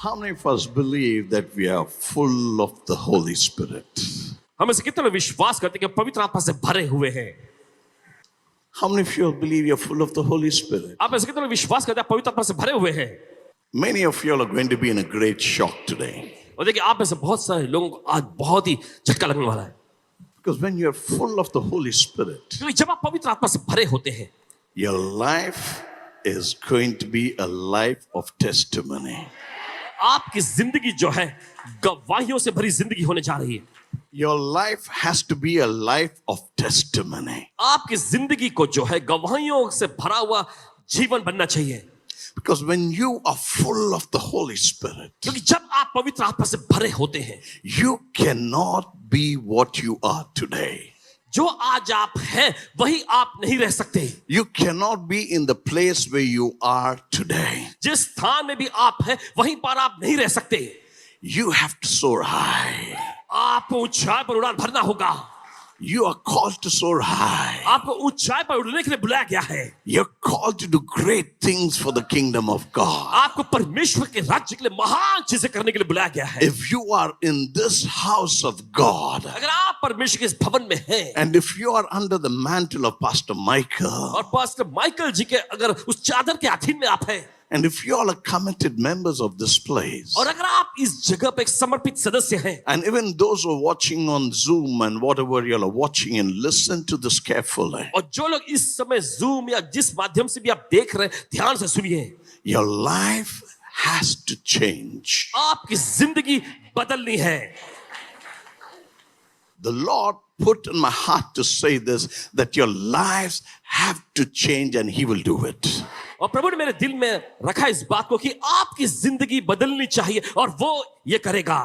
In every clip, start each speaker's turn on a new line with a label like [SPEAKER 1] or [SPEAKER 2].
[SPEAKER 1] How many of us believe that we are full of the Holy Spirit?
[SPEAKER 2] हम ऐसे कितने लोग विश्वास करते हैं कि पवित्र आत्मा से भरे हुए हैं?
[SPEAKER 1] How many of you believe you're full of the Holy Spirit?
[SPEAKER 2] आप ऐसे कितने लोग विश्वास करते हैं पवित्र आत्मा से भरे हुए हैं?
[SPEAKER 1] Many of you are going to be in a great shock today.
[SPEAKER 2] और देखिए आप में से बहुत सारे लोगों को आज बहुत ही झटका लगने वाला है,
[SPEAKER 1] Because when you're full of the Holy Spirit,
[SPEAKER 2] क्योंकि जब आप पवित्र आत्मा से भरे होते हैं,
[SPEAKER 1] your life is going to be a life of testimony.
[SPEAKER 2] आपकी जिंदगी जो है गवाहियों से भरी जिंदगी होने जा रही है.
[SPEAKER 1] Your life has to be a life of testimony.
[SPEAKER 2] आपकी जिंदगी को जो है गवाहियों से भरा हुआ जीवन बनना चाहिए.
[SPEAKER 1] Because when you are full of the Holy Spirit,
[SPEAKER 2] क्योंकि जब आप पवित्र आत्मा से भरे होते हैं,
[SPEAKER 1] you cannot be what you are today.
[SPEAKER 2] जो आज आप हैं वही आप नहीं रह सकते.
[SPEAKER 1] You cannot be in the place where you are today.
[SPEAKER 2] जिस स्थान में भी आप हैं वहीं पर आप नहीं रह सकते.
[SPEAKER 1] You have to soar high.
[SPEAKER 2] आपको ऊंचाई पर उड़ान भरना होगा.
[SPEAKER 1] You are called to soar high.
[SPEAKER 2] आपको ऊंचाई पर उड़ने के लिए बुलाया गया है.
[SPEAKER 1] You're called to do great things for the kingdom of God.
[SPEAKER 2] आपको परमेश्वर के राज्य के लिए महान चीजें करने के लिए बुलाया गया है.
[SPEAKER 1] If you are in this house of God,
[SPEAKER 2] अगर आप परमेश्वर के इस भवन में हैं,
[SPEAKER 1] and if you are under the mantle of Pastor Michael,
[SPEAKER 2] और पास्टर माइकल जी के अगर उस चादर के अधीन में आप हैं,
[SPEAKER 1] and if you all are committed members of this place,
[SPEAKER 2] और अगर आप इस जगह पे एक समर्पित सदस्य हैं,
[SPEAKER 1] and even those who are watching on Zoom and whatever you all are watching, and listen to this carefully,
[SPEAKER 2] और जो लोग इस समय जूम या जिस माध्यम से भी आप देख रहे हैं, ध्यान से सुनिए.
[SPEAKER 1] your life has to change.
[SPEAKER 2] आपकी जिंदगी बदलनी है.
[SPEAKER 1] The Lord put in my heart to say this, that your lives have to change and He will do it.
[SPEAKER 2] और प्रभु ने मेरे दिल में रखा इस बात को कि आपकी जिंदगी बदलनी चाहिए और वो ये करेगा.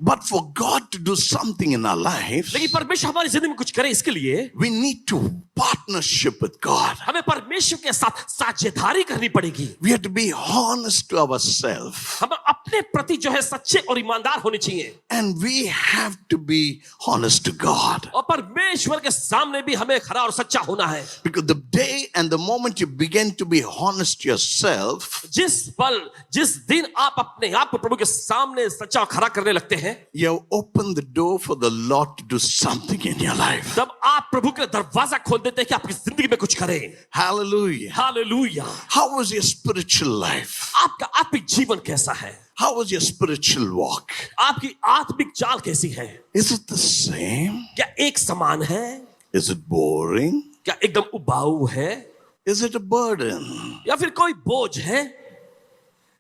[SPEAKER 1] But for God to do something in our lives,
[SPEAKER 2] लेकिन परमेश्वर हमारी जिंदगी में कुछ करे इसके लिए
[SPEAKER 1] we need to partnership with God.
[SPEAKER 2] हमें परमेश्वर के साथ साझेदारी करनी पड़ेगी.
[SPEAKER 1] We have to be honest to ourselves.
[SPEAKER 2] हमें अपने प्रति जो है सच्चे और ईमानदार होने चाहिए.
[SPEAKER 1] And we have to be honest to God.
[SPEAKER 2] और परमेश्वर के सामने भी हमें खरा और सच्चा होना है.
[SPEAKER 1] Because the day and the moment you begin to be honest yourself,
[SPEAKER 2] जिस पल जिस दिन आप अपने आप को प्रभु के सामने सच्चा और खरा करने लगते हैं,
[SPEAKER 1] you open the door for the Lord to do something in your life.
[SPEAKER 2] तब आप प्रभु के दरवाजा खोल देते हैं कि आपकी जिंदगी में कुछ करें.
[SPEAKER 1] Hallelujah.
[SPEAKER 2] Hallelujah.
[SPEAKER 1] How was your spiritual life?
[SPEAKER 2] आपका आत्मिक जीवन कैसा है?
[SPEAKER 1] How was your spiritual walk?
[SPEAKER 2] आपकी आत्मिक चाल कैसी है?
[SPEAKER 1] Is it the same?
[SPEAKER 2] क्या एक समान है?
[SPEAKER 1] Is it boring?
[SPEAKER 2] क्या एकदम उबाऊ है?
[SPEAKER 1] Is it a burden?
[SPEAKER 2] या फिर कोई बोझ है?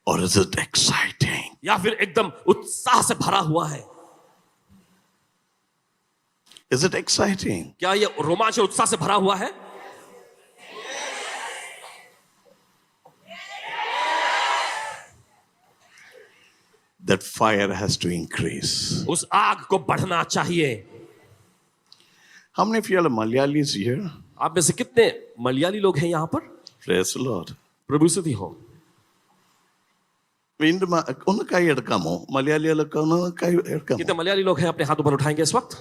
[SPEAKER 1] Or is it exciting?
[SPEAKER 2] या फिर एकदम उत्साह से भरा हुआ है?
[SPEAKER 1] Is it exciting?
[SPEAKER 2] क्या ये रोमांच और उत्साह से भरा हुआ है?
[SPEAKER 1] That fire has to increase.
[SPEAKER 2] उस आग को बढ़ना चाहिए.
[SPEAKER 1] How many of you are Malayalis here?
[SPEAKER 2] आप में से कितने मलयाली लोग हैं यहाँ पर?
[SPEAKER 1] Praise the Lord.
[SPEAKER 2] प्रभु स्तुति हो.
[SPEAKER 1] വീണ്ടും ഒന്ന് കൈ എടുക്കാമോ മലയാളികളൊക്കെ ഒന്ന് കൈ എടുക്കാമോ
[SPEAKER 2] कितने मलयाली लोग हैं अपने हाथ ऊपर उठाएंगे इस वक्त?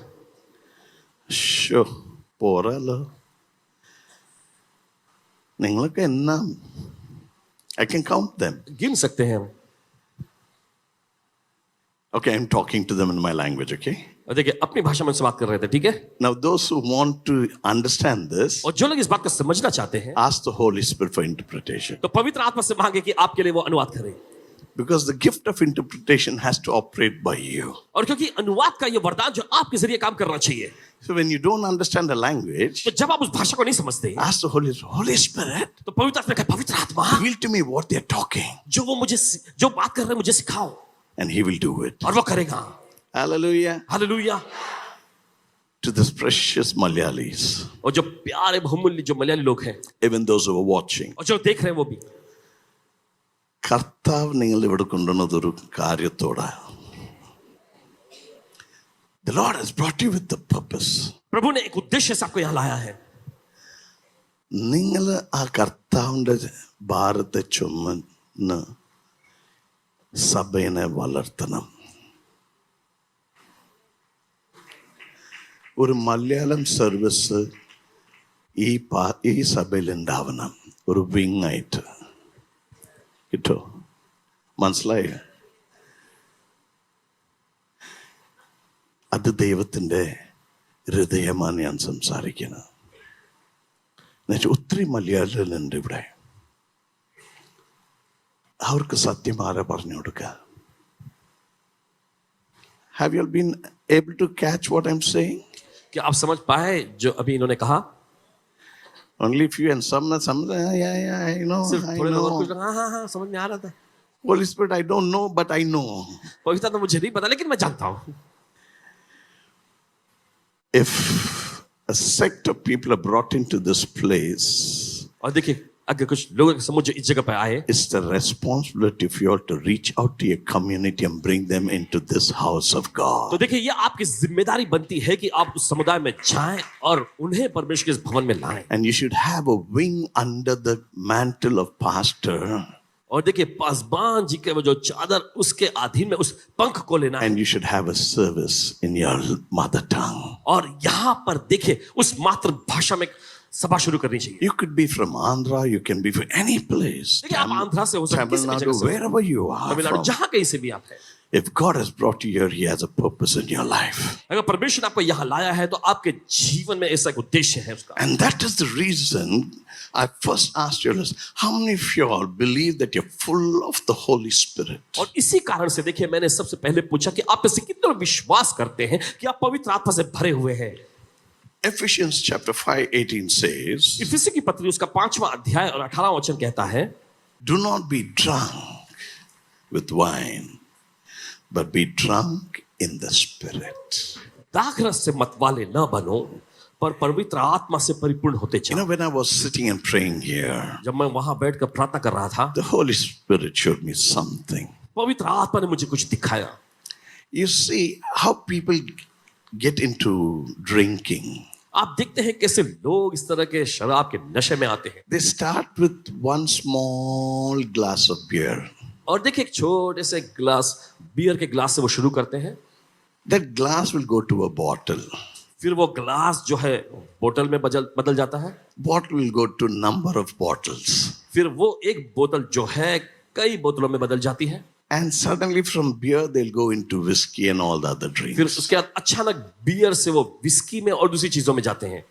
[SPEAKER 1] ഷോ പോറല്ലോ നിങ്ങളൊക്കെ എന്നാ I can count them.
[SPEAKER 2] गिन सकते हैं हम.
[SPEAKER 1] Okay, I'm talking to them in my language, okay?
[SPEAKER 2] और देखिए अपनी भाषा में उनसे बात कर रहे थे, ठीक है?
[SPEAKER 1] Now those who want to understand this,
[SPEAKER 2] और जो लोग इस बात को समझना चाहते हैं,
[SPEAKER 1] ask the Holy Spirit for interpretation.
[SPEAKER 2] तो पवित्र आत्मा से मांगे कि आपके लिए वो अनुवाद करे.
[SPEAKER 1] Because the gift of interpretation has to operate by you.
[SPEAKER 2] और क्योंकि अनुवाद का ये वरदान जो आपके जरिए काम करना चाहिए.
[SPEAKER 1] So when you don't understand the language,
[SPEAKER 2] तो जब आप उस भाषा को नहीं समझते,
[SPEAKER 1] ask the Holy Spirit,
[SPEAKER 2] तो पवित्र आत्मा कहे पवित्र आत्मा,
[SPEAKER 1] reveal to me what they're talking.
[SPEAKER 2] जो वो मुझे जो बात कर रहे हैं मुझे सिखाओ.
[SPEAKER 1] And He will do it.
[SPEAKER 2] और वो करेगा.
[SPEAKER 1] Hallelujah.
[SPEAKER 2] Hallelujah.
[SPEAKER 1] To this precious Malayalis,
[SPEAKER 2] और जो प्यारे बहुमूल्य जो मलयाली लोग हैं,
[SPEAKER 1] even those who are watching,
[SPEAKER 2] और जो देख रहे हैं वो भी,
[SPEAKER 1] കർത്താവ് നിങ്ങൾ ഇവിടെ കൊണ്ടുവന്നതൊരു കാര്യത്തോടെ. The Lord has brought you with the purpose.
[SPEAKER 2] प्रभु ने एक उद्देश्य से आपको यहाँ लाया है.
[SPEAKER 1] നിങ്ങൾ ആ കർത്താവിന്റെ ഭാരത്തെ ചുമന്ന് സഭയെ വളർത്തണം. ഒരു മലയാളം സർവീസ് ഈ സഭയിൽ ഉണ്ടാവണം, ഒരു വിങ് ആയിട്ട്. കിട്ടോ? മനസ്സിലായോ? അത് ദൈവത്തിൻ്റെ ഹൃദയമാണ് ഞാൻ സംസാരിക്കുന്നത്. എന്നുവെച്ചാൽ ഒത്തിരി മലയാളികളുണ്ട് ഇവിടെ. അവർക്ക് സത്യം ആരാ പറഞ്ഞു കൊടുക്കുക? Have you all been able to catch what I'm saying?
[SPEAKER 2] क्या आप समझ पाए जो अभी इन्होंने कहा?
[SPEAKER 1] Only few and some, yeah, I know.
[SPEAKER 2] सिर्फ
[SPEAKER 1] I
[SPEAKER 2] थोड़े लोग और
[SPEAKER 1] know.
[SPEAKER 2] कुछ लोग हाँ समझ में आ रहा था.
[SPEAKER 1] Holy Spirit, I don't know, but I know.
[SPEAKER 2] पवित्रता तो मुझे नहीं पता लेकिन मैं जानता हूँ.
[SPEAKER 1] If a sect of people are brought into this place,
[SPEAKER 2] और देखिए अगर कुछ लोगों के समूह जो इस जगह पे आए,
[SPEAKER 1] it's the responsibility of you all to reach out to your community and bring them into this house of
[SPEAKER 2] तो
[SPEAKER 1] God.
[SPEAKER 2] देखिए ये आपकी जिम्मेदारी बनती है कि आप उस समुदाय में जाएं और उन्हें परमेश्वर के इस भवन में लाएं.
[SPEAKER 1] And you should have a wing under the mantle of pastor,
[SPEAKER 2] और देखिए पासबान जी के वो जो चादर उसके अधीन में उस पंख को लेना है.
[SPEAKER 1] and you should have a service in your mother tongue.
[SPEAKER 2] और यहाँ पर देखिए उस मातृभाषा में सभा शुरू करनी चाहिए.
[SPEAKER 1] You could be from Andhra, you can be from any place.
[SPEAKER 2] देखिए आप आंध्रा से हो सकते हैं,
[SPEAKER 1] Tamil
[SPEAKER 2] किसी भी
[SPEAKER 1] Nadu,
[SPEAKER 2] जगह से हो,
[SPEAKER 1] wherever you are
[SPEAKER 2] Tamil Nadu
[SPEAKER 1] from.
[SPEAKER 2] जहाँ कहीं से भी आप हैं.
[SPEAKER 1] If God has brought you here, He has a purpose in your life.
[SPEAKER 2] अगर परमेश्वर ने आपको यहाँ लाया है तो आपके जीवन में ऐसा एक उद्देश्य है उसका.
[SPEAKER 1] And that is the reason I first asked you this. How many of you all believe that you're full of the Holy Spirit?
[SPEAKER 2] और इसी कारण से देखिए मैंने सबसे पहले पूछा कि आप ऐसे कितने लोग विश्वास करते हैं कि आप पवित्र आत्मा से भरे हुए हैं.
[SPEAKER 1] Ephesians chapter 5:18 says,
[SPEAKER 2] इफिसी की पत्री उसका 5वां अध्याय और 18वां वचन कहता है,
[SPEAKER 1] do not be drunk with wine, but be drunk in the Spirit.
[SPEAKER 2] दाखरस से मतवाले न बनो पर पवित्र आत्मा से परिपूर्ण होते
[SPEAKER 1] You
[SPEAKER 2] जाओ.
[SPEAKER 1] know, when I was sitting and praying here,
[SPEAKER 2] जब मैं वहां बैठकर प्रार्थना कर रहा था,
[SPEAKER 1] the Holy Spirit showed me something.
[SPEAKER 2] पवित्र आत्मा ने मुझे कुछ दिखाया.
[SPEAKER 1] You see how people get into drinking.
[SPEAKER 2] आप देखते हैं कैसे लोग इस तरह के शराब के नशे में आते हैं.
[SPEAKER 1] They start with one small glass of beer.
[SPEAKER 2] और देखिए एक छोटे से ग्लास बियर के ग्लास से वो शुरू करते हैं.
[SPEAKER 1] That glass will go to a bottle.
[SPEAKER 2] फिर वो ग्लास जो है बोतल में बदल जाता है.
[SPEAKER 1] Bottle will go to number of bottles.
[SPEAKER 2] फिर वो एक बोतल जो है कई बोतलों में बदल जाती है.
[SPEAKER 1] And suddenly from beer they'll go into whiskey and all the other
[SPEAKER 2] फिर
[SPEAKER 1] drinks.
[SPEAKER 2] उसके बाद अचानक बियर से वो विस्की में और दूसरी चीजों में जाते हैं.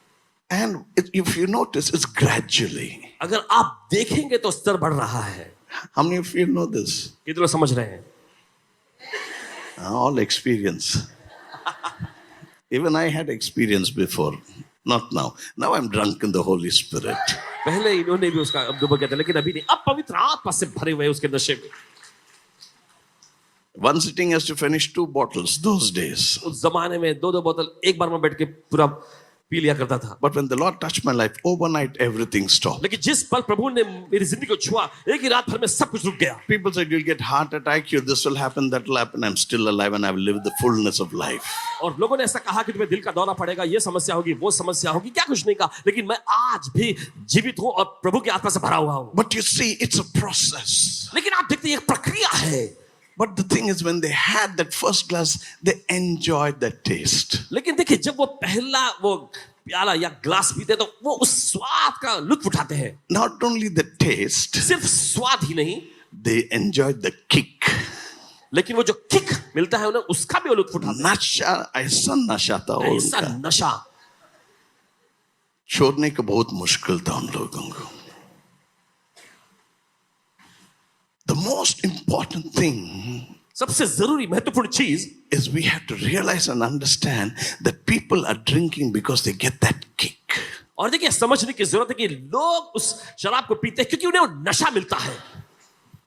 [SPEAKER 1] And if you notice, it's gradually.
[SPEAKER 2] अगर आप देखेंगे तो स्तर बढ़ रहा है.
[SPEAKER 1] How many of you know this?
[SPEAKER 2] कितने लोग समझ रहे हैं?
[SPEAKER 1] All experience. Even I had experience before. Not now. Now I'm drunk in the Holy Spirit.
[SPEAKER 2] पहले इन्होंने भी उसका अनुभव किया था लेकिन अभी नहीं. अब पवित्र आत्मा से भरे हुए उसके नशे में.
[SPEAKER 1] One sitting has to finish 2 bottles those days.
[SPEAKER 2] उस जमाने में 2-2 बोतल एक बार में बैठ के पूरा पी लिया करता था.
[SPEAKER 1] But when the Lord touched my life, overnight everything stopped.
[SPEAKER 2] लेकिन जिस पल प्रभु ने मेरी जिंदगी को छुआ एक ही रात भर में सब कुछ रुक गया.
[SPEAKER 1] People said you'll get heart attack, you this will happen, that will happen. I'm still alive and I've lived the fullness of life.
[SPEAKER 2] और लोगों ने ऐसा कहा कि तुम्हें दिल का दौरा पड़ेगा, ये समस्या होगी, वो समस्या होगी, क्या कुछ नहीं कहा. लेकिन मैं आज भी जीवित हूं और प्रभु की आत्मा से भरा हुआ हूं.
[SPEAKER 1] But you see, it's a process.
[SPEAKER 2] लेकिन आप देखते हैं एक प्रक्रिया है.
[SPEAKER 1] But the thing is, when they had that first glass, they enjoyed that taste.
[SPEAKER 2] लेकिन देखिए जब वो पहला वो प्याला या ग्लास पीते तो वो उस स्वाद का लुत्फ उठाते हैं.
[SPEAKER 1] Not only the taste,
[SPEAKER 2] सिर्फ स्वाद ही नहीं
[SPEAKER 1] they enjoyed the kick.
[SPEAKER 2] लेकिन वो जो किक मिलता है उन्हें उसका भी वो लुत्फ उठाते हैं.
[SPEAKER 1] नशा, ऐसा नशा था
[SPEAKER 2] ऐसा
[SPEAKER 1] उनका,
[SPEAKER 2] नशा
[SPEAKER 1] छोड़ने का बहुत मुश्किल था उन लोगों को. The most important thing
[SPEAKER 2] सबसे जरूरी महत्वपूर्ण चीज
[SPEAKER 1] is we have to realize and understand that people are drinking because they get that kick.
[SPEAKER 2] और देखिए समझने की जरूरत है कि लोग उस शराब को पीते हैं क्योंकि उन्हें वो नशा मिलता है.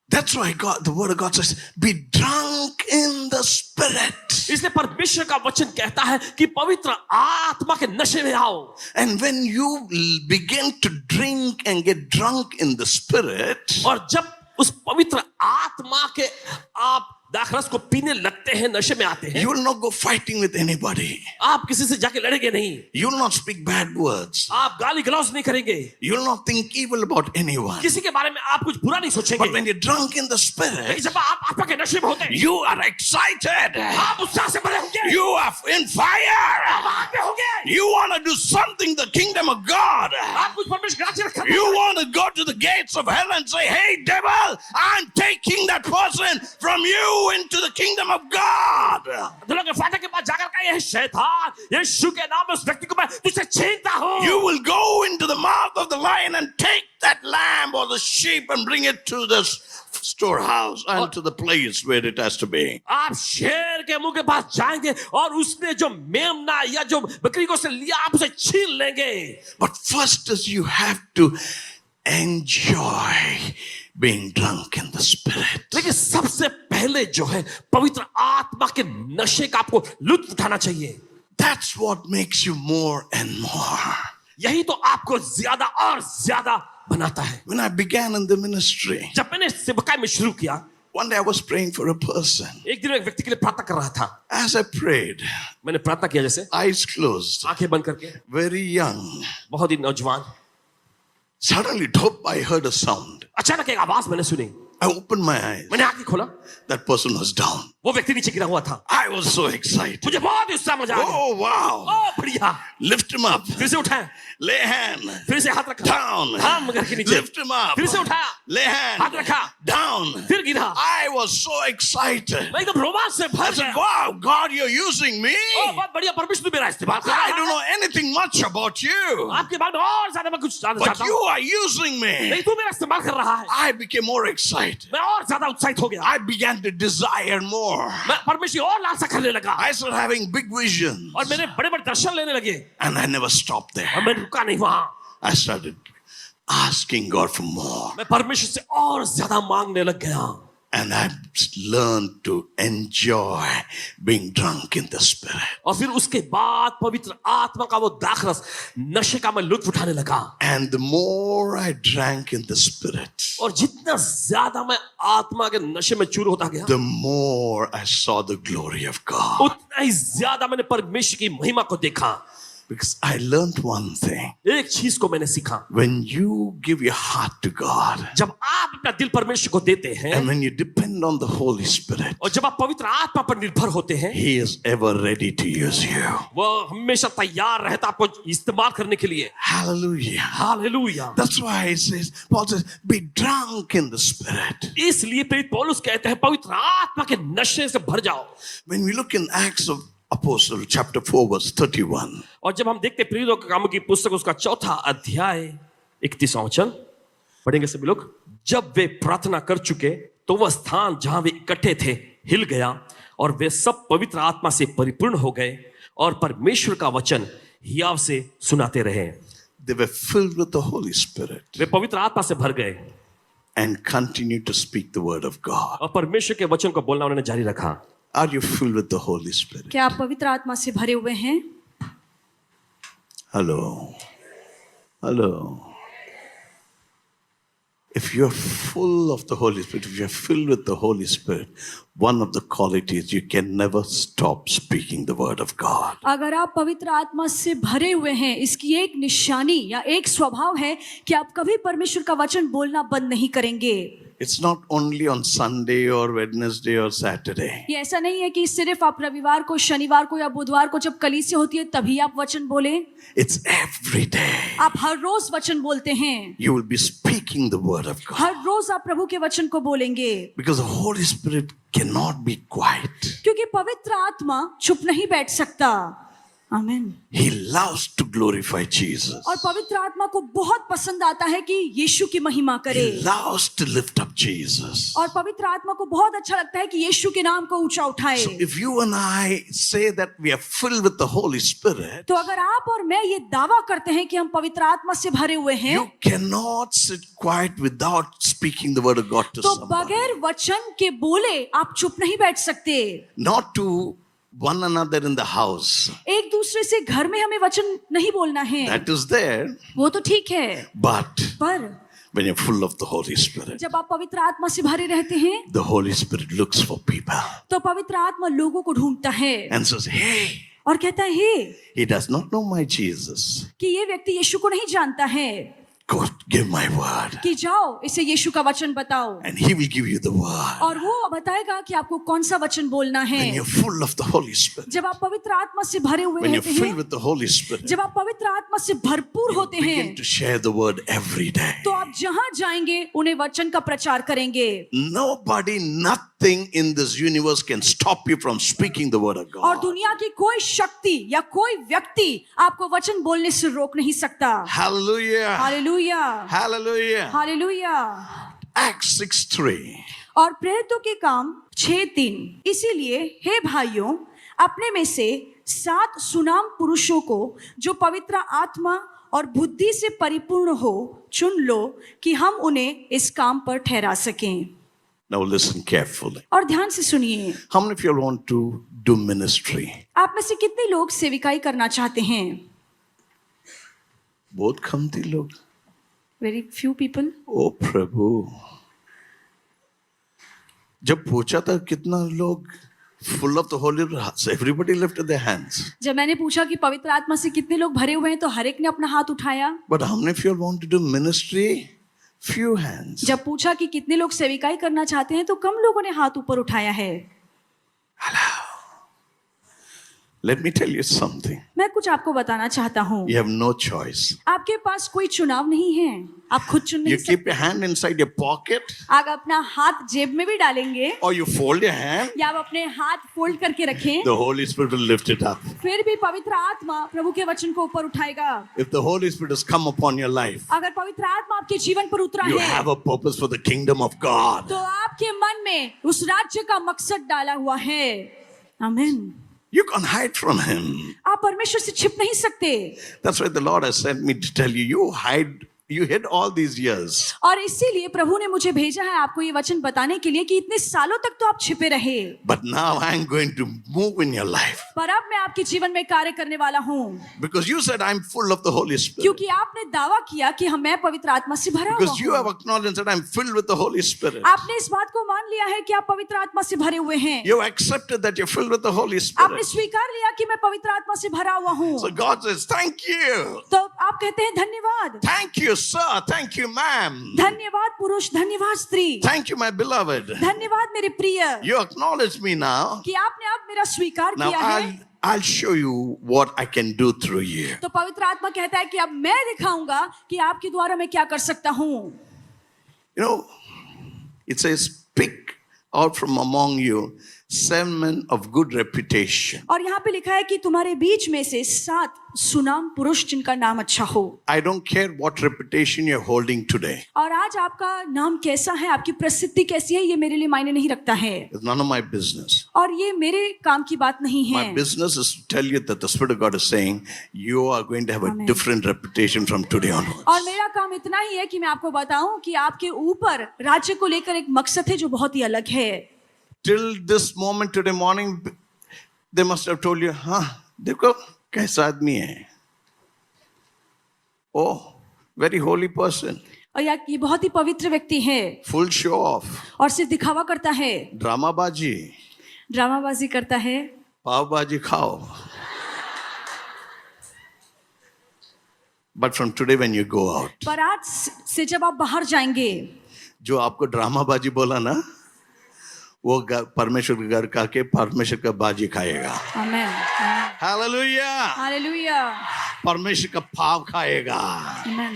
[SPEAKER 1] That's why God, the word of God says, be drunk in the Spirit.
[SPEAKER 2] इसलिए परमेश्वर का वचन कहता है कि पवित्र आत्मा के नशे में आओ.
[SPEAKER 1] And when you begin to drink and get drunk in the Spirit,
[SPEAKER 2] और जब उस पवित्र आत्मा के आप दाखरस को पीने लगते हैं, नशे में आते हैं,
[SPEAKER 1] you will not go fighting with anybody.
[SPEAKER 2] आप किसी से जाके लड़ेंगे नहीं.
[SPEAKER 1] You will not speak bad words.
[SPEAKER 2] आप गाली गलौज नहीं करेंगे.
[SPEAKER 1] You will not think evil about anyone.
[SPEAKER 2] किसी के बारे में आप कुछ बुरा नहीं
[SPEAKER 1] But
[SPEAKER 2] सोचेंगे.
[SPEAKER 1] when you're drunk in the Spirit,
[SPEAKER 2] जब आप आत्मा के नशे में होते हैं,
[SPEAKER 1] you are excited.
[SPEAKER 2] आप उत्साह से भरे होंगे.
[SPEAKER 1] You are in fire.
[SPEAKER 2] आप आग में होंगे.
[SPEAKER 1] You want to do something, the kingdom of God.
[SPEAKER 2] आप कुछ परमेश्वर के पराजित करना
[SPEAKER 1] You
[SPEAKER 2] पड़ेगा।
[SPEAKER 1] want to go to the gates of hell and say, hey, devil, I'm taking that person from you into the kingdom of God.
[SPEAKER 2] दिलों के फाटक के पास जाकर कहा, यह शैतान यीशु के नाम में उस व्यक्ति को मैं तुझसे छीनता हूँ।
[SPEAKER 1] You will go into the mouth of the lion and take that lamb or the sheep and bring it to the storehouse and to the place where it has to be.
[SPEAKER 2] आप शेर के मुंह के पास जाएंगे और उसने जो मेमना या जो बकरी को से लिया आप उसे छीन लेंगे।
[SPEAKER 1] But first is you have to enjoy being drunk in the spirit.
[SPEAKER 2] लेकिन सबसे पहले जो है पवित्र आत्मा के नशे का आपको लुत्फ उठाना चाहिए।
[SPEAKER 1] That's what makes you more and more.
[SPEAKER 2] यही तो आपको ज्यादा और ज्यादा बनाता है।
[SPEAKER 1] When I began in the ministry,
[SPEAKER 2] जब मैंने सेवकाई में शुरू किया,
[SPEAKER 1] one day I was praying for a person.
[SPEAKER 2] एक दिन मैं एक व्यक्ति के लिए प्रार्थना कर रहा था।
[SPEAKER 1] As I prayed,
[SPEAKER 2] मैंने प्रार्थना किया जैसे
[SPEAKER 1] eyes closed,
[SPEAKER 2] आंखें बंद करके,
[SPEAKER 1] very young,
[SPEAKER 2] बहुत ही नौजवान।
[SPEAKER 1] suddenly, dhop, I heard a sound.
[SPEAKER 2] अचानक एक आवाज मैंने सुनी।
[SPEAKER 1] I opened my eyes.
[SPEAKER 2] मैंने आंखें खोला,
[SPEAKER 1] That person was down.
[SPEAKER 2] वो व्यक्ति नीचे गिरा हुआ था।
[SPEAKER 1] I was so excited.
[SPEAKER 2] मुझे बहुत ही उत्साह मजा आ गया।
[SPEAKER 1] Oh, wow.
[SPEAKER 2] ओ बढ़िया।
[SPEAKER 1] Lift him up.
[SPEAKER 2] फिर से उठाया,
[SPEAKER 1] Lay hand.
[SPEAKER 2] फिर से हाथ रखा,
[SPEAKER 1] Down.
[SPEAKER 2] हम करके नीचे,
[SPEAKER 1] Lift him up.
[SPEAKER 2] फिर से उठाया,
[SPEAKER 1] Lay hand.
[SPEAKER 2] हाथ रखा,
[SPEAKER 1] Down.
[SPEAKER 2] फिर गिरा।
[SPEAKER 1] I was so excited.
[SPEAKER 2] मैं एकदम रोमांच से
[SPEAKER 1] I
[SPEAKER 2] भर
[SPEAKER 1] said,
[SPEAKER 2] गया।
[SPEAKER 1] wow, God, you're using me.
[SPEAKER 2] ओ बहुत बढ़िया, परमेश्वर तू मेरा इस्तेमाल कर रहा
[SPEAKER 1] I
[SPEAKER 2] है।
[SPEAKER 1] don't know anything much about you.
[SPEAKER 2] आपके बारे में और ज्यादा मैं कुछ जानना
[SPEAKER 1] But
[SPEAKER 2] चाहता
[SPEAKER 1] you
[SPEAKER 2] हूँ।
[SPEAKER 1] are using me.
[SPEAKER 2] नहीं तू मेरा इस्तेमाल कर रहा है।
[SPEAKER 1] I became more excited.
[SPEAKER 2] मैं और ज्यादा उत्साहित हो गया।
[SPEAKER 1] I began to desire more.
[SPEAKER 2] मैं परमेश्वर की और लालसा करने लगा
[SPEAKER 1] I started having big visions.
[SPEAKER 2] और मैंने बड़े बड़े दर्शन लेने लगे
[SPEAKER 1] And I never stopped
[SPEAKER 2] और
[SPEAKER 1] there.
[SPEAKER 2] मैं रुका नहीं वहां।
[SPEAKER 1] I started asking God for more.
[SPEAKER 2] मैं परमेश्वर से और ज्यादा मांगने लग गया
[SPEAKER 1] And I learned to enjoy being drunk in the Spirit.
[SPEAKER 2] और फिर उसके बाद पवित्र आत्मा का वो दाखरस नशे का मैं लुत्फ उठाने लगा।
[SPEAKER 1] And the more I drank in the Spirit,
[SPEAKER 2] और जितना ज्यादा मैं आत्मा के नशे में चूर होता गया,
[SPEAKER 1] the more I saw the glory of God.
[SPEAKER 2] उतना ही ज्यादा मैंने परमेश्वर की महिमा को देखा।
[SPEAKER 1] Because I learned one thing.
[SPEAKER 2] एक चीज को मैंने सीखा,
[SPEAKER 1] When you give your heart to God,
[SPEAKER 2] जब आप अपना दिल परमेश्वर को देते हैं
[SPEAKER 1] and when you depend on the Holy Spirit,
[SPEAKER 2] और जब आप पवित्र आत्मा पर निर्भर होते हैं,
[SPEAKER 1] He is ever ready to use you.
[SPEAKER 2] वो हमेशा तैयार रहता आपको इस्तेमाल करने के लिए।
[SPEAKER 1] Hallelujah.
[SPEAKER 2] Hallelujah.
[SPEAKER 1] That's why it says, Paul says, be drunk in the Spirit.
[SPEAKER 2] इसलिए प्रेरित पौलुस कहते हैं पवित्र आत्मा के नशे से भर जाओ।
[SPEAKER 1] When we look in Acts of Apostle, chapter 4, verse 31,
[SPEAKER 2] और जब हम देखते हैं प्रेरितों के कामों की पुस्तक उसका 4 अध्याय 31वां वचन पढ़ेंगे सभी लोग। जब वे प्रार्थना कर चुके तो वह स्थान जहां वे इकट्ठे थे हिल गया और वे सब पवित्र आत्मा से परिपूर्ण हो गए और परमेश्वर का वचन हियाव से सुनाते रहे।
[SPEAKER 1] they were filled with the Holy Spirit
[SPEAKER 2] वे पवित्र आत्मा से भर गए
[SPEAKER 1] and continued to speak the word of God.
[SPEAKER 2] और परमेश्वर के वचन को बोलना उन्होंने जारी रखा।
[SPEAKER 1] Are you filled with the Holy Spirit?
[SPEAKER 3] क्या आप पवित्र आत्मा से भरे हुए हैं?
[SPEAKER 1] Hello. Hello. If you're full of the Holy Spirit, if you're filled with the Holy Spirit, one of the qualities you can never stop speaking the word of God.
[SPEAKER 3] अगर आप पवित्र आत्मा से भरे हुए हैं, इसकी एक निशानी या एक स्वभाव है कि आप कभी परमेश्वर का वचन बोलना बंद नहीं करेंगे।
[SPEAKER 1] It's not only on Sunday or Wednesday or Saturday.
[SPEAKER 3] ये ऐसा नहीं है कि सिर्फ आप रविवार को, शनिवार को या बुधवार को जब कलीसिया होती है तभी आप वचन बोलें।
[SPEAKER 1] It's every day.
[SPEAKER 3] आप हर रोज वचन बोलते हैं।
[SPEAKER 1] You will be speaking the word of God.
[SPEAKER 3] हर रोज आप प्रभु के वचन को बोलेंगे।
[SPEAKER 1] Because the Holy Spirit cannot be quiet.
[SPEAKER 3] क्योंकि पवित्र आत्मा चुप नहीं बैठ सकता। आमीन।
[SPEAKER 1] He loves to glorify Jesus.
[SPEAKER 3] और पवित्र आत्मा को बहुत पसंद आता है कि यीशु की महिमा करे।
[SPEAKER 1] He loves to lift up Jesus.
[SPEAKER 3] और पवित्र आत्मा को बहुत अच्छा लगता है कि यीशु के नाम को ऊंचा उठाए।
[SPEAKER 1] So if you and I say that we are filled with the Holy Spirit,
[SPEAKER 3] तो अगर आप और मैं ये दावा करते हैं कि हम पवित्र आत्मा से भरे हुए हैं,
[SPEAKER 1] you cannot sit quiet without speaking the word of God to
[SPEAKER 3] तो
[SPEAKER 1] somebody.
[SPEAKER 3] बगैर वचन के बोले आप चुप नहीं बैठ सकते।
[SPEAKER 1] Not to one another in the house.
[SPEAKER 3] एक दूसरे से घर में हमें वचन नहीं बोलना है,
[SPEAKER 1] That is there.
[SPEAKER 3] वो तो ठीक है,
[SPEAKER 1] But
[SPEAKER 3] पर
[SPEAKER 1] when you're full of the Holy Spirit,
[SPEAKER 3] जब आप पवित्र आत्मा से भरे रहते हैं
[SPEAKER 1] the Holy Spirit looks for people
[SPEAKER 3] तो पवित्र आत्मा लोगों को ढूंढता है
[SPEAKER 1] and says, hey,
[SPEAKER 3] और कहता है हे
[SPEAKER 1] he does not know my Jesus.
[SPEAKER 3] कि ये व्यक्ति यीशु को नहीं जानता है,
[SPEAKER 1] go give my word.
[SPEAKER 3] कि जाओ इसे यीशु का वचन बताओ,
[SPEAKER 1] And he will give you the word.
[SPEAKER 3] और वो बताएगा कि आपको कौन सा वचन बोलना है।
[SPEAKER 1] When you're full of the Holy Spirit.
[SPEAKER 3] जब आप पवित्र आत्मा से भरे हुए
[SPEAKER 1] When you're
[SPEAKER 3] होते
[SPEAKER 1] filled
[SPEAKER 3] हैं,
[SPEAKER 1] with the Holy Spirit.
[SPEAKER 3] जब आप पवित्र आत्मा से भरपूर होते
[SPEAKER 1] Begin
[SPEAKER 3] हैं,
[SPEAKER 1] to share the word every day.
[SPEAKER 3] तो आप जहां जाएंगे उन्हें वचन का प्रचार करेंगे।
[SPEAKER 1] Nobody, nothing in this universe can stop you from speaking the word of
[SPEAKER 3] और
[SPEAKER 1] God.
[SPEAKER 3] दुनिया की कोई शक्ति या कोई व्यक्ति आपको वचन बोलने से रोक नहीं सकता।
[SPEAKER 1] Hallelujah.
[SPEAKER 3] Hallelujah,
[SPEAKER 1] Hallelujah.
[SPEAKER 3] Hallelujah.
[SPEAKER 1] Acts 6:3.
[SPEAKER 3] और प्रेरितों के काम 6:3। इसीलिए हे भाइयों, अपने में से 7 सुनाम पुरुषों को जो पवित्र आत्मा और बुद्धि से परिपूर्ण हो चुन लो कि हम उन्हें इस काम पर ठहरा सकें।
[SPEAKER 1] Now listen carefully.
[SPEAKER 3] और ध्यान से सुनिए।
[SPEAKER 1] How many of you all want to do ministry?
[SPEAKER 3] आप में से कितने लोग सेविकाई करना चाहते हैं?
[SPEAKER 1] बहुत कम थी लोग।
[SPEAKER 3] Very few people.
[SPEAKER 1] ओ प्रभु, जब पूछा था कितना लोग full of the Holy Spirit, everybody lifted their hands.
[SPEAKER 3] जब मैंने पूछा कि पवित्र आत्मा से कितने लोग भरे हुए हैं तो हर एक ने अपना हाथ उठाया।
[SPEAKER 1] But how many of you all want to do ministry? Few hands.
[SPEAKER 3] जब पूछा कि कितने लोग सेविकाई करना चाहते हैं तो कम लोगों ने हाथ ऊपर उठाया है।
[SPEAKER 1] Let me tell you something.
[SPEAKER 3] मैं कुछ आपको बताना चाहता हूँ।
[SPEAKER 1] You have no choice.
[SPEAKER 3] आपके पास कोई चुनाव नहीं है, आप खुद चुन नहीं
[SPEAKER 1] You keep
[SPEAKER 3] सकते।
[SPEAKER 1] your hand inside your pocket,
[SPEAKER 3] आप अपना हाथ जेब में भी डालेंगे
[SPEAKER 1] or you fold your hand.
[SPEAKER 3] या आप अपने हाथ फोल्ड करके रखें,
[SPEAKER 1] The Holy Spirit will lift it up.
[SPEAKER 3] फिर भी पवित्र आत्मा प्रभु के वचन को ऊपर उठाएगा।
[SPEAKER 1] If the Holy Spirit has come upon your life,
[SPEAKER 3] अगर पवित्र आत्मा आपके जीवन पर उतरा
[SPEAKER 1] you
[SPEAKER 3] है
[SPEAKER 1] have a purpose for the kingdom of God.
[SPEAKER 3] तो आपके मन में उस राज्य का मकसद डाला हुआ है। आमीन।
[SPEAKER 1] You can't hide from Him.
[SPEAKER 3] आप परमेश्वर से छिप नहीं सकते।
[SPEAKER 1] That's why the Lord has sent me to tell you, you hid all these years.
[SPEAKER 3] और इसीलिए प्रभु ने मुझे भेजा है आपको ये वचन बताने के लिए कि इतने सालों तक तो आप छिपे रहे,
[SPEAKER 1] But now I'm going to move in your life.
[SPEAKER 3] पर अब मैं आपके जीवन में कार्य करने वाला हूँ।
[SPEAKER 1] Because you said I'm full of the Holy Spirit.
[SPEAKER 3] क्योंकि आपने दावा किया कि मैं पवित्र आत्मा से भरा हुआ
[SPEAKER 1] Because you
[SPEAKER 3] हूँ।
[SPEAKER 1] have acknowledged that I'm filled with the Holy Spirit.
[SPEAKER 3] आपने इस बात को मान लिया है कि आप पवित्र आत्मा से भरे हुए हैं।
[SPEAKER 1] You have accepted that you're filled with the Holy
[SPEAKER 3] आपने
[SPEAKER 1] Spirit.
[SPEAKER 3] स्वीकार लिया कि मैं पवित्र आत्मा से भरा हुआ हूँ।
[SPEAKER 1] So God says, thank you.
[SPEAKER 3] तो आप कहते हैं धन्यवाद,
[SPEAKER 1] Thank you, sir. Thank you, ma'am.
[SPEAKER 3] धन्यवाद पुरुष, धन्यवाद स्त्री,
[SPEAKER 1] Thank you, my beloved.
[SPEAKER 3] धन्यवाद मेरे प्रिय
[SPEAKER 1] You acknowledge me now.
[SPEAKER 3] कि आपने अब मेरा स्वीकार
[SPEAKER 1] Now
[SPEAKER 3] किया है।
[SPEAKER 1] I'll show you what I can do through you.
[SPEAKER 3] तो पवित्र आत्मा कहता है कि अब मैं दिखाऊंगा कि आपके द्वारा मैं क्या कर सकता हूँ।
[SPEAKER 1] You know, it says, pick out from among you 7 men of good reputation.
[SPEAKER 3] और यहाँ पे लिखा है कि तुम्हारे बीच में से 7 सुनाम पुरुष जिनका नाम अच्छा हो।
[SPEAKER 1] I don't care what reputation you're holding today.
[SPEAKER 3] और आज आपका नाम कैसा है, आपकी प्रसिद्धि कैसी है, ये मेरे लिए मायने नहीं रखता है
[SPEAKER 1] It's none of my business.
[SPEAKER 3] और ये मेरे काम की बात नहीं है।
[SPEAKER 1] My business is to tell you that the Spirit of God is saying you are going to have a
[SPEAKER 3] Amen.
[SPEAKER 1] different reputation from today onwards.
[SPEAKER 3] और मेरा काम इतना ही है कि मैं आपको बताऊं कि आपके ऊपर राज्य को लेकर एक मकसद है जो बहुत ही अलग है।
[SPEAKER 1] Till this moment today morning, they must have told you, हाँ देखो कैसा आदमी है, oh very holy person,
[SPEAKER 3] और ये बहुत ही पवित्र व्यक्ति है
[SPEAKER 1] full show off,
[SPEAKER 3] और सिर्फ दिखावा करता है,
[SPEAKER 1] ड्रामाबाजी,
[SPEAKER 3] ड्रामाबाजी करता है,
[SPEAKER 1] पाव बाजी खाओ. But from today when you go out,
[SPEAKER 3] पर आज से जब आप बाहर जाएंगे,
[SPEAKER 1] जो आपको ड्रामाबाजी बोला ना, वो परमेश्वर के घर का के परमेश्वर का बाजी खाएगा.
[SPEAKER 3] आमेन,
[SPEAKER 1] Hallelujah.
[SPEAKER 3] हालेलुया,
[SPEAKER 1] परमेश्वर का पाव खाएगा.
[SPEAKER 3] आमेन,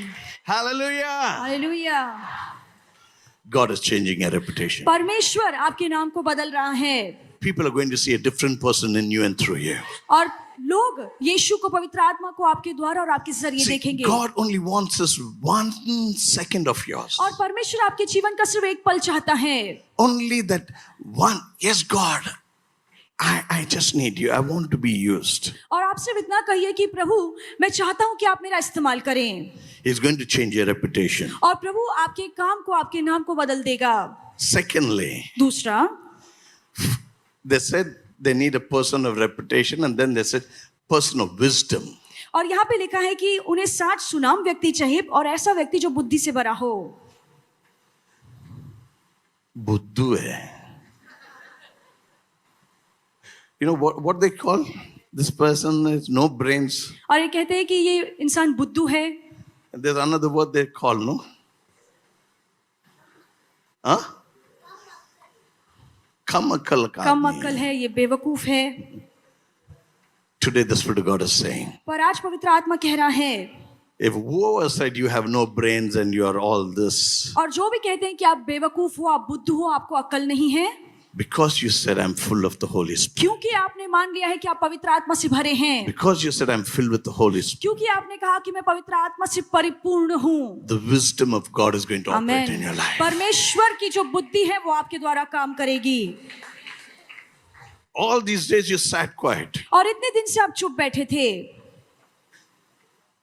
[SPEAKER 1] Hallelujah.
[SPEAKER 3] Hallelujah.
[SPEAKER 1] God is changing your reputation.
[SPEAKER 3] परमेश्वर आपके नाम को बदल रहा है
[SPEAKER 1] People are going to see a different person in you and through you.
[SPEAKER 3] और लोग यीशु को, पवित्र आत्मा को आपके द्वारा और आपके जरिए
[SPEAKER 1] See,
[SPEAKER 3] देखेंगे।
[SPEAKER 1] God only wants us 1 second of yours.
[SPEAKER 3] और परमेश्वर आपके जीवन का सिर्फ एक पल चाहता है।
[SPEAKER 1] Only that one. Yes, God, I just need you. I want to be used.
[SPEAKER 3] और आप सिर्फ इतना कहिए कि प्रभु मैं चाहता हूं कि आप मेरा इस्तेमाल करें,
[SPEAKER 1] He's going to change your reputation.
[SPEAKER 3] और प्रभु आपके काम को, आपके नाम को बदल देगा।
[SPEAKER 1] Secondly,
[SPEAKER 3] दूसरा,
[SPEAKER 1] they said they need a person of reputation, and then they said person of wisdom.
[SPEAKER 3] और यहाँ पे लिखा है कि उन्हें 7 सुनाम व्यक्ति चाहिए और ऐसा व्यक्ति जो बुद्धि से भरा हो।
[SPEAKER 1] बुद्धू है. You know what they call this person is no brains.
[SPEAKER 3] और ये कहते हैं कि ये इंसान बुद्धू है।
[SPEAKER 1] There's another word they call, no? Huh? Kamakal
[SPEAKER 3] कम अक्ल है, ये बेवकूफ है.
[SPEAKER 1] Today the Spirit of God is saying,
[SPEAKER 3] पर आज पवित्र आत्मा कह रहा है,
[SPEAKER 1] if whoever said you have no brains and you are all this,
[SPEAKER 3] और जो भी कहते हैं कि आप बेवकूफ हो, आप बुद्धू हो, आपको अक्ल नहीं है,
[SPEAKER 1] because you said I'm full of the Holy Spirit,
[SPEAKER 3] क्योंकि आपने मान लिया है कि आप पवित्र आत्मा से भरे हैं,
[SPEAKER 1] because you said I'm filled with the Holy Spirit,
[SPEAKER 3] क्योंकि आपने कहा कि मैं पवित्र आत्मा से परिपूर्ण हूँ.
[SPEAKER 1] the wisdom of God is going to operate in
[SPEAKER 3] amen.
[SPEAKER 1] your life.
[SPEAKER 3] परमेश्वर की जो बुद्धि है वो आपके द्वारा काम करेगी.
[SPEAKER 1] All these days you sat quiet,
[SPEAKER 3] और इतने दिन से आप चुप बैठे थे,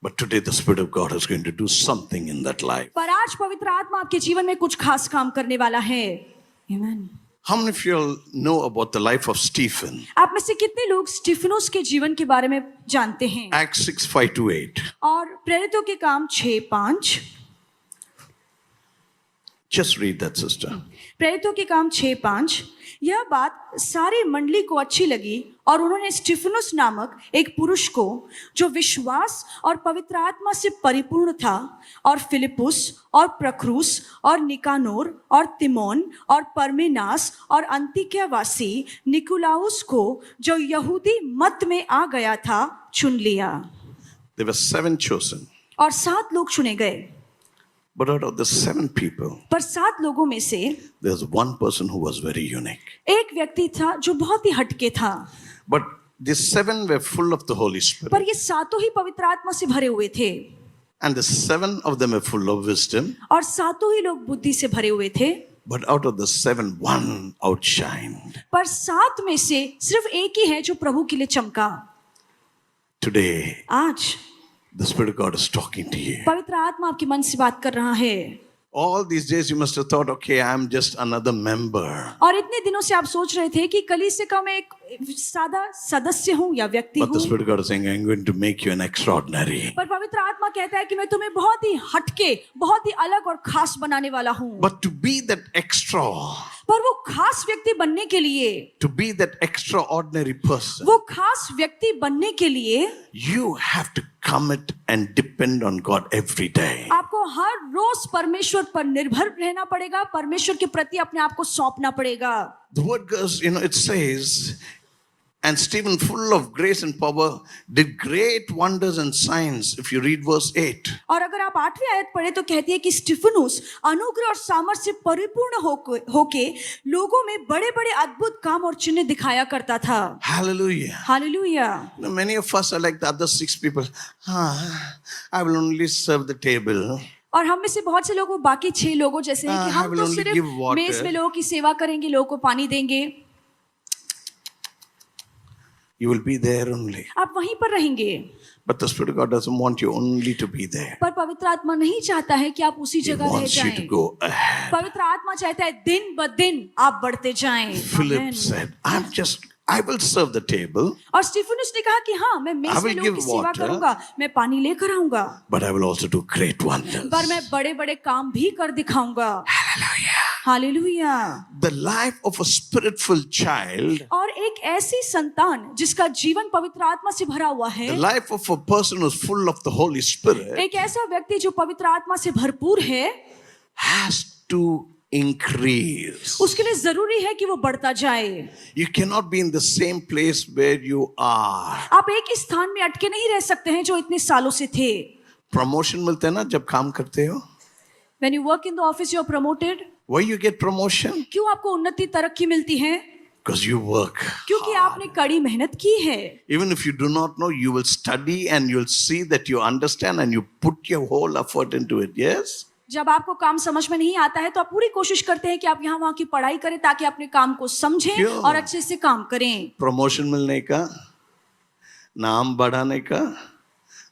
[SPEAKER 1] but today the Spirit of God is going to do something in that life.
[SPEAKER 3] पर आज पवित्र आत्मा आपके जीवन में कुछ खास काम करने वाला है. आमेन.
[SPEAKER 1] How many of you know about the life of Stephen?
[SPEAKER 3] आप में से कितने लोग स्टीफनुस के जीवन के बारे में जानते हैं?
[SPEAKER 1] Acts 6:5-8.
[SPEAKER 3] और प्रेरितों के काम 6:5.
[SPEAKER 1] Just read that, sister.
[SPEAKER 3] प्रेरितों के काम 6:5. यह बात सारी मंडली को अच्छी लगी और उन्होंने स्टीफनुस नामक एक पुरुष को जो विश्वास और पवित्र आत्मा से परिपूर्ण था, और फिलिपुस और प्रखरूस और निकानोर और तिमोन और परमेनास और अंतिक्यावासी निकुलाउस को जो यहूदी मत में आ गया था चुन लिया.
[SPEAKER 1] There were 7 chosen.
[SPEAKER 3] और 7 लोग चुने गए.
[SPEAKER 1] But out of the 7 people,
[SPEAKER 3] पर 7 लोगों में से
[SPEAKER 1] there's one person who was very unique.
[SPEAKER 3] एक व्यक्ति था जो बहुत ही हटके था.
[SPEAKER 1] But the 7 were full of the Holy Spirit.
[SPEAKER 3] पर ये 7 ही पवित्र आत्मा से भरे हुए थे.
[SPEAKER 1] And the 7 of them were full of wisdom.
[SPEAKER 3] और 7 ही लोग बुद्धि से भरे हुए थे.
[SPEAKER 1] But out of the 7, one outshined.
[SPEAKER 3] पर 7 में से सिर्फ एक ही है जो प्रभु के लिए चमका.
[SPEAKER 1] Today,
[SPEAKER 3] आज
[SPEAKER 1] the Spirit of God is talking to you.
[SPEAKER 3] पवित्र आत्मा आपके मन से बात कर रहा है.
[SPEAKER 1] All these days you must have thought, okay, I'm just another member.
[SPEAKER 3] और इतने दिनों से आप सोच रहे थे कि कलीसिया का मैं एक सादा सदस्य हूँ या व्यक्ति
[SPEAKER 1] But the
[SPEAKER 3] हूँ.
[SPEAKER 1] Spirit of God is saying, I'm going to make you an extraordinary.
[SPEAKER 3] पर पवित्र आत्मा कहता है कि मैं तुम्हें बहुत ही हटके, बहुत ही अलग और खास बनाने वाला हूँ.
[SPEAKER 1] But to be that extra,
[SPEAKER 3] पर वो खास व्यक्ति बनने के लिए,
[SPEAKER 1] to be that extraordinary person,
[SPEAKER 3] वो खास व्यक्ति बनने के लिए
[SPEAKER 1] you have to commit and depend on God every day.
[SPEAKER 3] आपको हर रोज परमेश्वर पर निर्भर रहना पड़ेगा, परमेश्वर के प्रति अपने आप को सौंपना पड़ेगा.
[SPEAKER 1] The word goes, it says, and Stephen, full of grace and power, did great wonders and signs. If you read verse 8,
[SPEAKER 3] और अगर आप 8वीं आयत पढ़े तो कहती है कि स्टीफनुस अनुग्रह और सामर्थ से परिपूर्ण होके लोगों में बड़े बड़े अद्भुत काम और चिन्ह दिखाया करता था.
[SPEAKER 1] hallelujah.
[SPEAKER 3] Hallelujah.
[SPEAKER 1] Many of us are like the other 6 people. I will only serve the table.
[SPEAKER 3] और हम में से बहुत से लोग बाकी 6 लोगों जैसे हैं कि
[SPEAKER 1] I
[SPEAKER 3] हम
[SPEAKER 1] will
[SPEAKER 3] तो
[SPEAKER 1] only
[SPEAKER 3] सिर्फ
[SPEAKER 1] give water.
[SPEAKER 3] मेज में लोगों की सेवा करेंगे, लोगों को पानी देंगे.
[SPEAKER 1] You will be there only.
[SPEAKER 3] आप वहीं पर रहेंगे.
[SPEAKER 1] But the Spirit of God doesn't want you only to be there.
[SPEAKER 3] पर पवित्र आत्मा नहीं चाहता है कि आप उसी
[SPEAKER 1] He
[SPEAKER 3] जगह रह
[SPEAKER 1] wants you to
[SPEAKER 3] जाएं.
[SPEAKER 1] go ahead.
[SPEAKER 3] पवित्र आत्मा चाहता है दिन ब दिन आप बढ़ते जाएं.
[SPEAKER 1] Philip
[SPEAKER 3] amen.
[SPEAKER 1] said, I will serve the table,
[SPEAKER 3] और स्टीफनुस ने कहा कि हाँ, मैं
[SPEAKER 1] I
[SPEAKER 3] मेज
[SPEAKER 1] will
[SPEAKER 3] में लोगों
[SPEAKER 1] give
[SPEAKER 3] की सेवा
[SPEAKER 1] water.
[SPEAKER 3] करूंगा, मैं पानी लेकर आऊंगा,
[SPEAKER 1] but I will also do great wonders.
[SPEAKER 3] पर मैं बड़े बड़े काम भी कर दिखाऊंगा.
[SPEAKER 1] Hallelujah.
[SPEAKER 3] Hallelujah.
[SPEAKER 1] The life of a spirit-filled child,
[SPEAKER 3] और एक ऐसी संतान जिसका जीवन पवित्र आत्मा से भरा हुआ है,
[SPEAKER 1] the life of a person who's full of the Holy Spirit,
[SPEAKER 3] एक ऐसा व्यक्ति जो पवित्र आत्मा से भरपूर है,
[SPEAKER 1] has to increase.
[SPEAKER 3] उसके लिए जरूरी है कि वो बढ़ता जाए.
[SPEAKER 1] You cannot be in the same place where you are.
[SPEAKER 3] आप एक ही स्थान में अटके नहीं रह सकते हैं जो इतने सालों से थे.
[SPEAKER 1] Promotion मिलता है ना जब काम करते हो?
[SPEAKER 3] When you work in the office, you are promoted.
[SPEAKER 1] Why you get promotion?
[SPEAKER 3] क्यों आपको उन्नति तरक्की मिलती है?
[SPEAKER 1] Because you work.
[SPEAKER 3] क्योंकि आपने कड़ी मेहनत की है.
[SPEAKER 1] Even if you do not know, you will study and you'll see that you understand and you put your whole effort into it. Yes?
[SPEAKER 3] जब आपको काम समझ में नहीं आता है तो आप पूरी कोशिश करते हैं कि आप यहाँ वहाँ की पढ़ाई करें ताकि अपने काम को समझें
[SPEAKER 1] क्यों?
[SPEAKER 3] और अच्छे से काम करें.
[SPEAKER 1] प्रमोशन मिलने का, नाम बढ़ाने का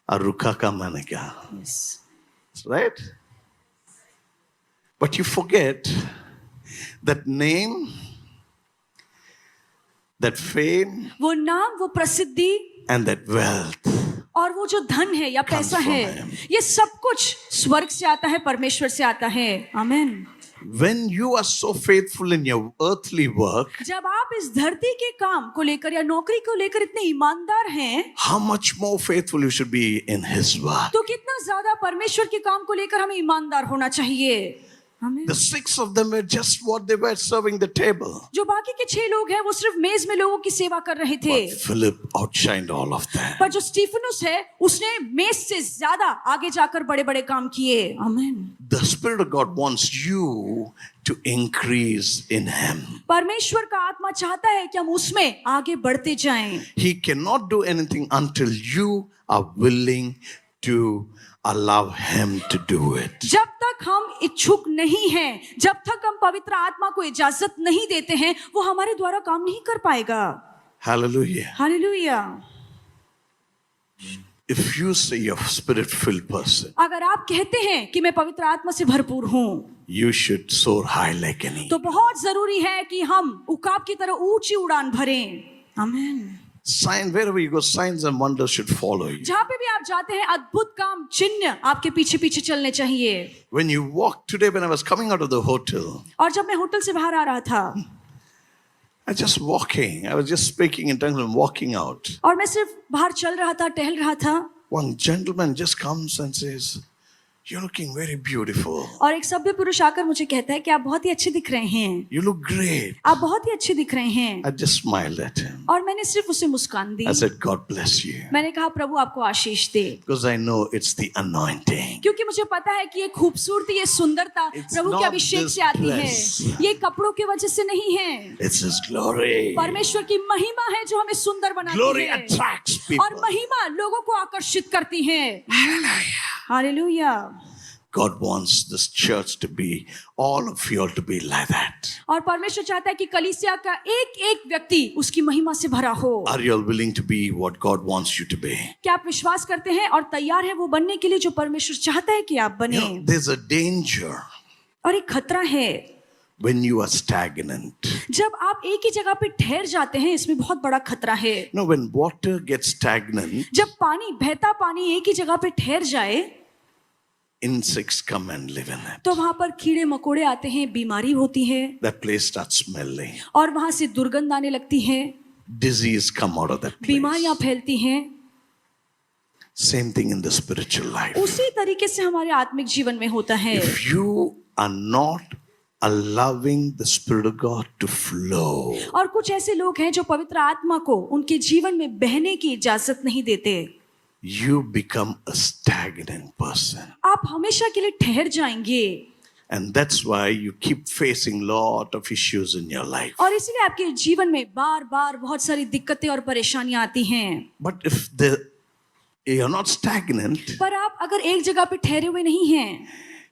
[SPEAKER 1] और रुखा कमाने का. Right? But you forget that name, that fame,
[SPEAKER 3] वो नाम, वो प्रसिद्धि
[SPEAKER 1] and that wealth
[SPEAKER 3] और वो जो धन है या पैसा
[SPEAKER 1] from
[SPEAKER 3] है,
[SPEAKER 1] him.
[SPEAKER 3] ये सब कुछ स्वर्ग से आता है, परमेश्वर से आता है. आमेन.
[SPEAKER 1] When you are so faithful in your earthly work,
[SPEAKER 3] जब आप इस धरती के काम को लेकर या नौकरी को लेकर इतने ईमानदार हैं,
[SPEAKER 1] how much more faithful you should be in His work.
[SPEAKER 3] तो कितना ज्यादा परमेश्वर के काम को लेकर हमें ईमानदार होना चाहिए। आमीन।
[SPEAKER 1] The 6 of them were just what they were serving the table.
[SPEAKER 3] जो बाकी के 6 लोग हैं वो सिर्फ मेज में लोगों की सेवा कर रहे थे,
[SPEAKER 1] But Philip outshined all of them.
[SPEAKER 3] पर जो स्टीफनुस है उसने मेज से ज्यादा आगे जाकर बड़े बड़े काम किए। आमीन।
[SPEAKER 1] The Spirit of God wants you to increase in Him.
[SPEAKER 3] परमेश्वर का आत्मा चाहता है कि हम उसमें आगे बढ़ते जाएं।
[SPEAKER 1] He cannot do anything until you are willing to allow Him to do it.
[SPEAKER 3] जब तक हम इच्छुक नहीं हैं, जब तक हम पवित्र आत्मा को इजाजत नहीं देते हैं, वो हमारे द्वारा काम नहीं कर पाएगा।
[SPEAKER 1] Hallelujah.
[SPEAKER 3] Hallelujah.
[SPEAKER 1] If you say you're a spirit-filled person,
[SPEAKER 3] अगर आप कहते हैं कि मैं पवित्र आत्मा से भरपूर हूँ,
[SPEAKER 1] you should soar high like an
[SPEAKER 3] तो
[SPEAKER 1] eagle.
[SPEAKER 3] बहुत जरूरी है कि हम उकाब की तरह ऊंची उड़ान भरें। आमीन।
[SPEAKER 1] Sign, wherever you go, signs and wonders should follow you.
[SPEAKER 3] जहाँ पे भी आप जाते हैं अद्भुत काम चिन्ह आपके पीछे पीछे चलने चाहिए।
[SPEAKER 1] When you walk today, when I was coming out of the hotel,
[SPEAKER 3] और जब मैं होटल से बाहर आ रहा था
[SPEAKER 1] I just walking. I was just speaking in tongues and walking out.
[SPEAKER 3] और मैं सिर्फ बाहर चल रहा था, टहल रहा था,
[SPEAKER 1] One gentleman just comes and says, "You're looking very beautiful.
[SPEAKER 3] और एक सभ्य पुरुष आकर मुझे कहता है कि आप बहुत ही अच्छे दिख रहे हैं,
[SPEAKER 1] You look great."
[SPEAKER 3] आप बहुत ही अच्छे दिख रहे हैं।
[SPEAKER 1] I just smiled at him.
[SPEAKER 3] और मैंने सिर्फ उसे मुस्कान दी।
[SPEAKER 1] I said, "God bless you."
[SPEAKER 3] मैंने कहा प्रभु आपको आशीष दे,
[SPEAKER 1] Because I know it's the anointing.
[SPEAKER 3] क्योंकि मुझे पता है कि ये खूबसूरती, ये सुंदरता
[SPEAKER 1] It's
[SPEAKER 3] प्रभु के
[SPEAKER 1] not
[SPEAKER 3] अभिषेक
[SPEAKER 1] this
[SPEAKER 3] से आती है,
[SPEAKER 1] place.
[SPEAKER 3] ये कपड़ों की वजह से नहीं है।
[SPEAKER 1] It's His glory.
[SPEAKER 3] परमेश्वर की महिमा है जो हमें सुंदर बनाती
[SPEAKER 1] Glory
[SPEAKER 3] है,
[SPEAKER 1] attracts
[SPEAKER 3] और
[SPEAKER 1] people.
[SPEAKER 3] महिमा लोगों को आकर्षित करती है। Hallelujah.
[SPEAKER 1] God wants this church to be, all of you all to be like that.
[SPEAKER 3] और परमेश्वर चाहता है कि कलीसिया का एक एक व्यक्ति उसकी महिमा से भरा हो।
[SPEAKER 1] Are you all willing to be what God wants you to be?
[SPEAKER 3] क्या आप विश्वास करते हैं और तैयार हैं वो बनने के लिए जो परमेश्वर चाहता है कि आप बने?
[SPEAKER 1] You know, there's a danger
[SPEAKER 3] और एक खतरा है
[SPEAKER 1] when you are stagnant.
[SPEAKER 3] जब आप एक ही जगह पे ठहर जाते हैं, इसमें बहुत बड़ा खतरा है।
[SPEAKER 1] You know, when water gets stagnant,
[SPEAKER 3] जब पानी, बहता पानी एक ही जगह पे ठहर जाए,
[SPEAKER 1] insects come and live in it.
[SPEAKER 3] तो वहां पर कीड़े मकोड़े आते हैं, बीमारी होती है,
[SPEAKER 1] That place starts smelling.
[SPEAKER 3] और वहां से दुर्गंध आने लगती है,
[SPEAKER 1] Disease come out of that place.
[SPEAKER 3] बीमारियां फैलती हैं।
[SPEAKER 1] Same thing in the spiritual life.
[SPEAKER 3] उसी तरीके से हमारे आत्मिक जीवन में होता है।
[SPEAKER 1] If you are not allowing the Spirit of God to flow,
[SPEAKER 3] और कुछ ऐसे लोग हैं जो पवित्र आत्मा को उनके जीवन में बहने की इजाजत नहीं देते,
[SPEAKER 1] you become a stagnant person.
[SPEAKER 3] आप हमेशा के लिए ठहर जाएंगे,
[SPEAKER 1] And that's why you keep facing lot of issues in your life.
[SPEAKER 3] और इसलिए आपके जीवन में बार बार बहुत सारी दिक्कतें और परेशानियां आती हैं।
[SPEAKER 1] But if you're not stagnant,
[SPEAKER 3] पर आप अगर एक जगह पे ठहरे हुए नहीं हैं,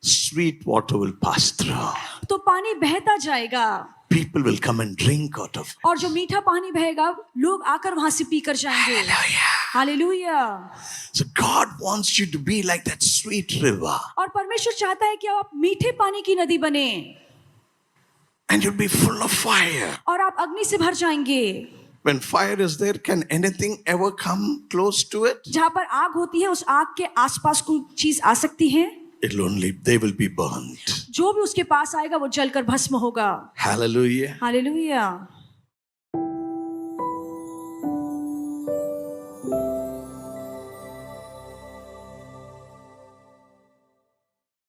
[SPEAKER 1] sweet water will pass through.
[SPEAKER 3] तो पानी बहता जाएगा,
[SPEAKER 1] People will come and drink out of it.
[SPEAKER 3] और जो मीठा पानी बहेगा लोग आकर वहां से पीकर जाएंगे। Hallelujah.
[SPEAKER 1] So God wants you to be like that sweet river.
[SPEAKER 3] और परमेश्वर चाहता है कि आप मीठे पानी की नदी बने,
[SPEAKER 1] And you'll be full of fire.
[SPEAKER 3] और आप अग्नि से भर जाएंगे।
[SPEAKER 1] When fire is there, can anything ever come close to it?
[SPEAKER 3] जहाँ पर आग होती है, उस आग के आसपास कोई चीज आ सकती है?
[SPEAKER 1] They will be burnt.
[SPEAKER 3] जो भी उसके पास आएगा वो जलकर भस्म होगा।
[SPEAKER 1] Hallelujah.
[SPEAKER 3] हालेलुया।